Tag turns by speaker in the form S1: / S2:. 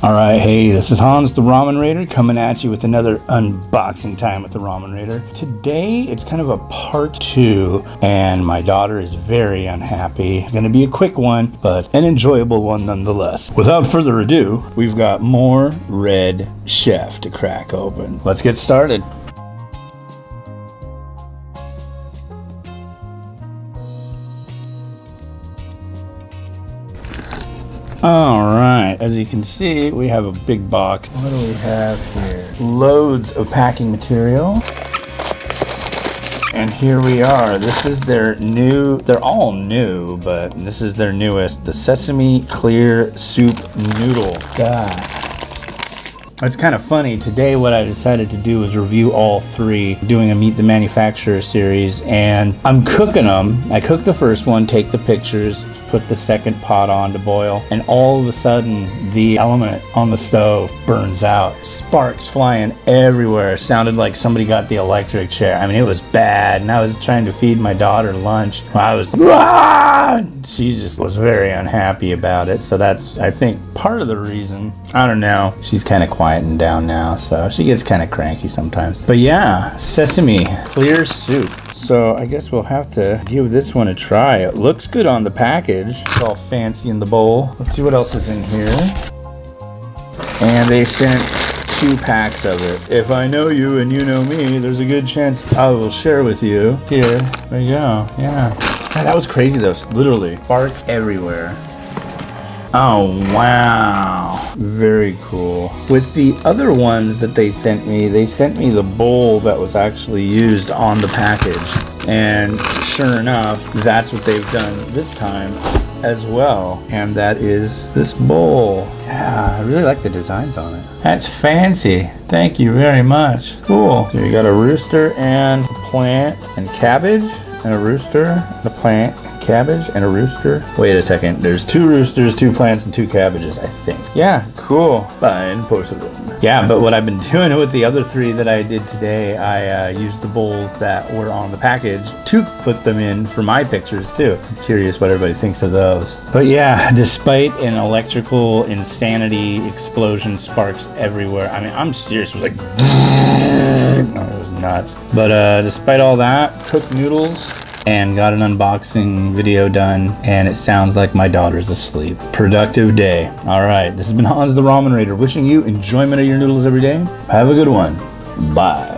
S1: All right, hey, this is Hans the Ramen Rater coming at you with another unboxing time with the Ramen Rater. Today, it's kind of a part 2, and my daughter is very unhappy. It's gonna be a quick one, but an enjoyable one nonetheless. Without further ado, we've got more Red Chef to crack open. Let's get started. Alright, as you can see, we have a big box. What do we have here? Loads of packing material. And here we are. This is their new, they're all new, but this is their newest, the Sesame Clear Soup Noodle. God. It's kind of funny. Today what I decided to do is review all 3, doing a Meet the Manufacturer series, and I'm cooking them. I cooked the first one, take the pictures, put the second pot on to boil, and all of a sudden the element on the stove burns out. Sparks flying everywhere. Sounded like somebody got the electric chair. I mean, it was bad, and I was trying to feed my daughter lunch. I was, she just was very unhappy about it. So that's, I think, part of the reason. I don't know. She's kind of quieting down now, so she gets kind of cranky sometimes. But yeah, Sesame Clear Soup. So I guess we'll have to give this one a try. It looks good on the package. It's all fancy in the bowl. Let's see what else is in here. And they sent 2 packs of it. If I know you and you know me, there's a good chance I will share with you. Here, there you go, yeah. God, that was crazy though, literally. Spark everywhere. Oh, wow. Very cool. With the other ones that they sent me the bowl that was actually used on the package. And sure enough, that's what they've done this time as well. And that is this bowl. Yeah, I really like the designs on it. That's fancy. Thank you very much. Cool. So you got a rooster and a plant and cabbage, and a rooster, and a plant, cabbage, and a rooster. Wait a second, there's 2 roosters, 2 plants, and 2 cabbages, I think. Yeah, cool. Fine porcelain. Yeah, but what I've been doing with the other 3 that I did today, I used the bowls that were on the package to put them in for my pictures too. I'm curious what everybody thinks of those. But yeah, despite an electrical insanity explosion, sparks everywhere. I mean, I'm serious, it was like, no, it was nuts. But despite all that, cooked noodles, and got an unboxing video done, and it sounds like my daughter's asleep. Productive day. All right, this has been Hans the Ramen Rater, wishing you enjoyment of your noodles every day. Have a good one. Bye.